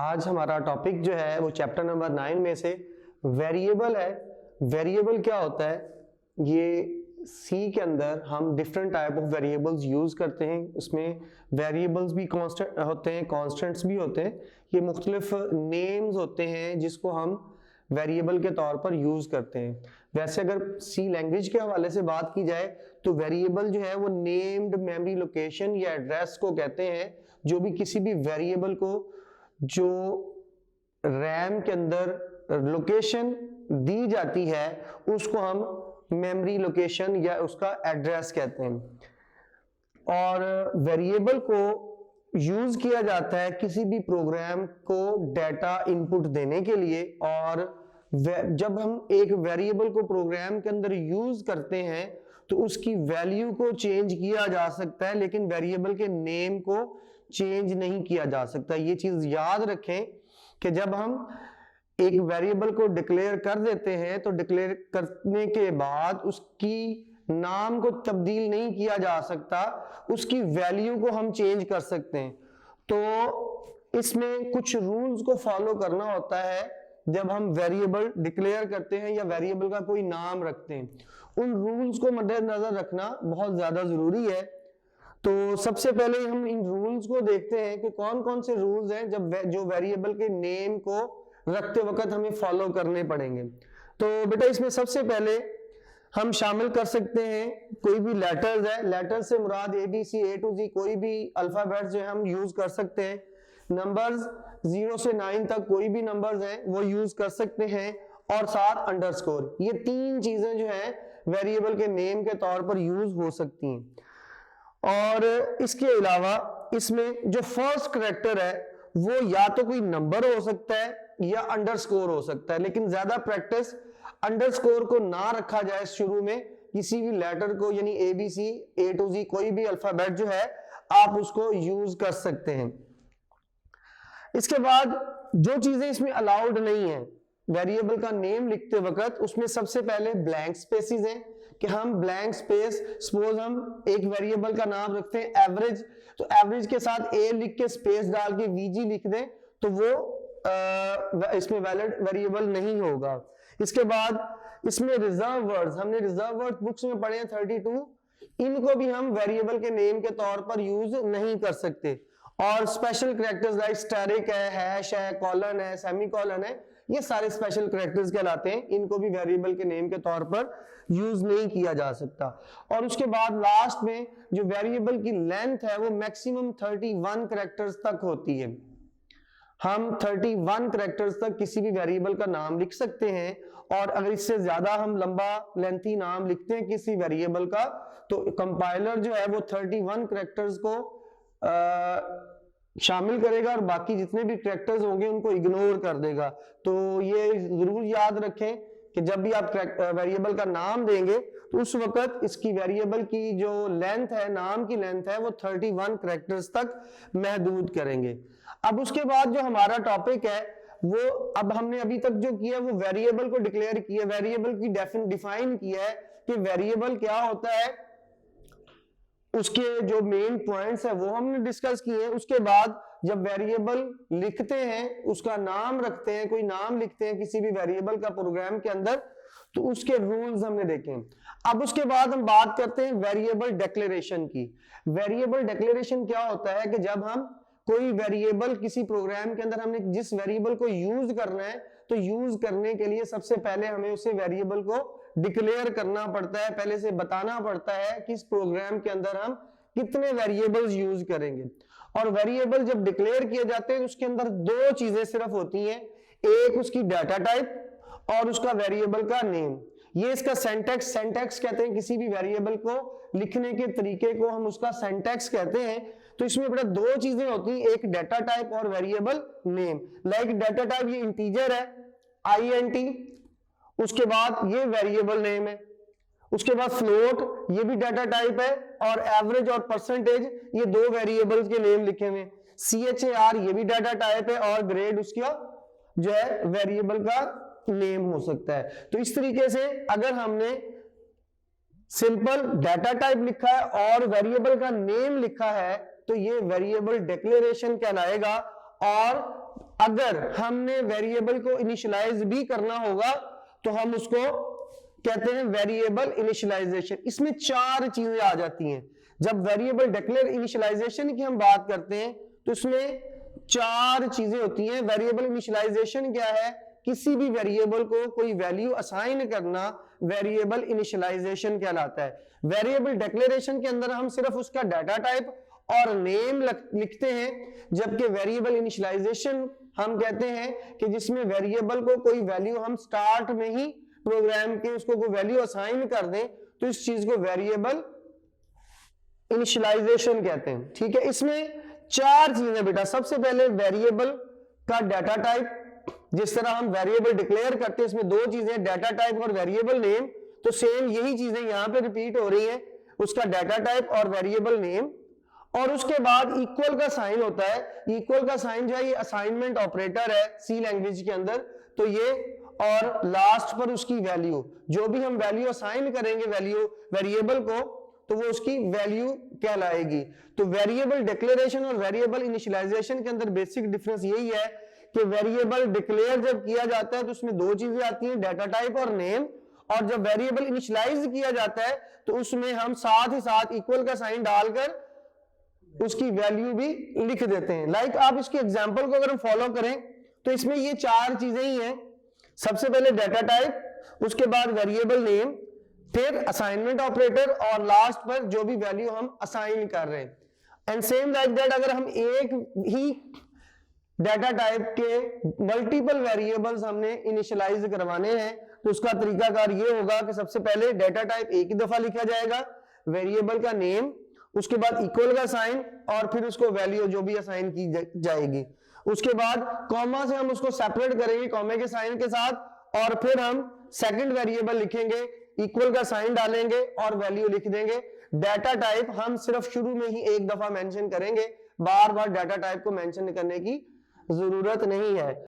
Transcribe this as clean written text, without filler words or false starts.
आज हमारा टॉपिक जो है वो चैप्टर नंबर 9 में से वेरिएबल है। वेरिएबल क्या होता है? ये सी के अंदर हम different type of variables use करते हैं। इसमें वेरिएबल्स भी कांस्टेंट होते हैं, कांस्टेंट्स भी होते हैं। ये मुख्तलिफ नेम्स होते हैं जिसको हम वेरिएबल के तौर पर यूज करते हैं। वैसे अगर सी लैंग्वेज के हवाले से बात की जाए तो वेरिएबल जो है वो नेम्ड मेमोरी लोकेशन या एड्रेस को कहते हैं, जो भी किसी भी वेरिएबल को जो रैम के अंदर लोकेशन दी जाती है उसको हम मेमोरी लोकेशन या उसका एड्रेस कहते हैं। और वेरिएबल को यूज किया जाता है किसी भी प्रोग्राम को डाटा इनपुट देने के लिए। और जब हम एक वेरिएबल को प्रोग्राम के अंदर यूज करते हैं तो उसकी वैल्यू को चेंज किया जा सकता है, लेकिन वेरिएबल के नेम को चेंज नहीं किया जा सकता। ये चीज याद रखें कि जब हम एक वेरिएबल को डिक्लेयर कर देते हैं तो डिक्लेयर करने के बाद उसकी नाम को तब्दील नहीं किया जा सकता, उसकी वैल्यू को हम चेंज कर सकते हैं। तो इसमें कुछ रूल्स को फॉलो करना होता है जब हम वेरिएबल डिक्लेयर करते हैं या वेरिएबल का कोई नाम रखते हैं। उन रूल्स को मद्देनजर रखना बहुत ज्यादा जरूरी है। तो सबसे पहले हम इन रूल्स को देखते हैं कि कौन कौन से रूल्स हैं जो वेरिएबल के नेम को रखते वक्त हमें फॉलो करने पड़ेंगे। तो बेटा इसमें सबसे पहले हम शामिल कर सकते हैं कोई भी लेटर्स है। लेटर से मुराद ABC A to Z कोई भी अल्फाबेट जो है हम यूज कर सकते हैं। नंबर्स 0 से 9 तक कोई भी नंबर्स हैं वो यूज कर सकते हैं। और साथ अंडरस्कोर, ये तीन चीजें जो है वेरिएबल के नेम के तौर पर यूज हो सकती हैं। और इसके अलावा इसमें जो फर्स्ट करैक्टर है वो या तो कोई नंबर हो सकता है या अंडरस्कोर हो सकता है, लेकिन ज्यादा प्रैक्टिस अंडरस्कोर को ना रखा जाए शुरू में किसी भी लेटर को, यानी ABC A to Z कोई भी अल्फाबेट जो है आप उसको यूज कर सकते हैं। इसके बाद जो चीजें इसमें अलाउड नहीं है वेरिएबल का नेम लिखते वक्त, उसमें सबसे पहले ब्लैंक स्पेसेस हैं कि हम ब्लैंक स्पेस, सपोज हम एक वेरिएबल का नाम रखते हैं एवरेज, तो एवरेज के साथ A लिख के स्पेस डाल के VG लिख दें तो वो इसमें वैलिड वेरिएबल नहीं होगा। इसके बाद इसमें रिजर्व वर्ड्स, हमने रिजर्व वर्ड बुक्स में पढ़े हैं 32, इनको भी हम वेरिएबल के नेम के तौर पर यूज नहीं कर सकते। और स्पेशल कैरेक्टर्स लाइक स्टैरिक है, हैश है, कॉलन है, सेमीकॉलन है, ये सारे स्पेशल कैरेक्टर्स कहलाते हैं। इनको भी वेरिएबल के नेम के तौर पर यूज नहीं किया जा सकता। और उसके बाद लास्ट में जो वेरिएबल की लेंथ है वो मैक्सिमम 31 कैरेक्टर्स तक होती है। हम 31 कैरेक्टर्स तक किसी भी वेरिएबल का नाम लिख सकते हैं, और अगर इससे ज्यादा हम लंबा लेंथी नाम लिखते हैं किसी वेरिएबल का तो कंपाइलर जो है वो 31 कैरेक्टर्स को शामिल करेगा और बाकी जितने भी कैरेक्टर्स होंगे उनको इग्नोर कर देगा। तो ये जरूर याद रखें कि जब भी आप वेरिएबल का नाम देंगे तो उस वक्त इसकी वेरिएबल की जो लेंथ है, नाम की लेंथ है, वो 31 कैरेक्टर्स तक महदूद करेंगे। अब उसके बाद जो हमारा टॉपिक है वो, अब हमने अभी तक जो किया वो वेरिएबल को डिक्लेयर किया, वेरिएबल की डिफाइन किया है कि वेरिएबल क्या होता है, उसके जो मेन पॉइंट्स है वो हमने डिस्कस किए हैं। उसके बाद जब वेरिएबल लिखते हैं, उसका नाम रखते हैं, कोई नाम लिखते हैं किसी भी वेरिएबल का प्रोग्राम के अंदर, तो उसके रूल्स हमने देखे। अब उसके बाद हम बात करते हैं वेरिएबल डिक्लेरेशन की। वेरिएबल डिक्लेरेशन क्या होता है कि जब हम कोई वेरिएबल किसी प्रोग्राम के अंदर, हमने जिस वेरिएबल को यूज करना है तो यूज करने के लिए सबसे पहले हमें उसे वेरिएबल को डिक्लेयर करना पड़ता है, पहले से बताना पड़ता है कि इस प्रोग्राम के अंदर हम कितने वेरिएबल्स यूज करेंगे। और वेरिएबल जब डिक्लेयर किए जाते हैं उसके अंदर दो चीजें सिर्फ होती हैं, एक उसकी डाटा टाइप और उसका वेरिएबल का नेम। ये इसका सेंटेक्स कहते हैं, किसी भी वेरिएबल को लिखने के तरीके को हम उसका सेंटेक्स कहते हैं। तो इसमें बड़ा दो चीजें होती हैं, एक डाटा टाइप और variable name. Like data type ये इंटीजर है INT, उसके बाद ये वेरिएबल नेम है, उसके बाद फ्लोट ये भी डाटा टाइप है, और एवरेज और परसेंटेज ये दो वेरिएबल्स के नेम लिखे हुए। CHAR ये भी डाटा टाइप है, और ग्रेड उसका जो है वेरिएबल का नेम हो सकता है। तो इस तरीके से अगर हमने सिंपल डाटा टाइप लिखा है और वेरिएबल का नेम लिखा है तो ये वेरिएबल डिक्लेरेशन कहलाएगा। और अगर हमने वेरिएबल को इनिशियलाइज भी करना होगा तो हम उसको कहते हैं वेरिएबल इनिशियलाइजेशन। इसमें 4 चीजें आ जाती हैं। जब वेरिएबल डिक्लेयर इनिशियलाइजेशन की हम बात करते हैं तो इसमें 4 चीजें होती हैं। वेरिएबल इनिशियलाइजेशन क्या है? किसी भी वेरिएबल को कोई वैल्यू असाइन करना वेरिएबल इनिशियलाइजेशन कहलाता है। वेरिएबल डिक्लेरेशन के अंदर हम सिर्फ उसका डाटा टाइप और नेम लिखते हैं, जबकि वेरिएबल इनिशियलाइजेशन हम कहते हैं कि जिसमें वेरिएबल को कोई वैल्यू हम स्टार्ट में ही प्रोग्राम के उसको कोई वैल्यू असाइन कर दें तो इस चीज को वेरिएबल इनिशियलाइजेशन कहते हैं। ठीक है, इसमें 4 चीजें बेटा। सबसे पहले वेरिएबल का डाटा टाइप, जिस तरह हम वेरिएबल डिक्लेयर करते हैं इसमें 2 चीजें, डाटा टाइप और वेरिएबल नेम। तो सेम यही चीजें यहां पे रिपीट हो रही हैं, उसका डाटा टाइप और वेरिएबल नेम। और उसके बाद इक्वल का साइन होता है। इक्वल का साइन जो है ये असाइनमेंट ऑपरेटर है सी लैंग्वेज के अंदर। तो ये और लास्ट पर उसकी वैल्यू, जो भी हम वैल्यू असाइन करेंगे वैल्यू वेरिएबल को, तो वो उसकी वैल्यू कहलाएगी। तो वेरिएबल डिक्लेरेशन और वेरिएबल इनिशियलाइजेशन के अंदर बेसिक डिफरेंस यही है कि वेरिएबल डिक्लेयर जब किया जाता है तो उसमें 2 चीजें आती हैं, डाटा टाइप और नेम। और जब वेरिएबल इनिशियलाइज किया जाता है तो उसमें हम साथ ही साथ इक्वल का साइन डालकर उसकी वैल्यू भी लिख देते हैं। लाइक आप इसके एग्जांपल को अगर हम फॉलो करें तो इसमें ये 4 चीजें ही हैं। सबसे पहले डाटा टाइप, उसके बाद वेरिएबल नेम, फिर असाइनमेंट ऑपरेटर और लास्ट पर जो भी वैल्यू हम असाइन कर रहे हैं। एंड सेम लाइक दैट अगर हम एक ही डाटा टाइप के मल्टीपल वेरिएबल्स हमने इनिशियलाइज करवाने हैं तो उसका तरीकाकार ये होगा कि सबसे पहले डाटा टाइप एक ही दफा लिखा जाएगा, वेरिएबल का नेम, उसके बाद इक्वल का साइन और फिर उसको वैल्यू जो भी असाइन की जाएगी। उसके बाद कॉमा से हम उसको सेपरेट करेंगे कॉमे के साइन के साथ और फिर हम सेकंड वेरिएबल लिखेंगे, इक्वल का साइन डालेंगे और वैल्यू लिख देंगे। डाटा टाइप हम सिर्फ शुरू में ही एक दफा मेंशन करेंगे, बार बार डाटा टाइप को मेंशन करने की जरूरत नहीं है।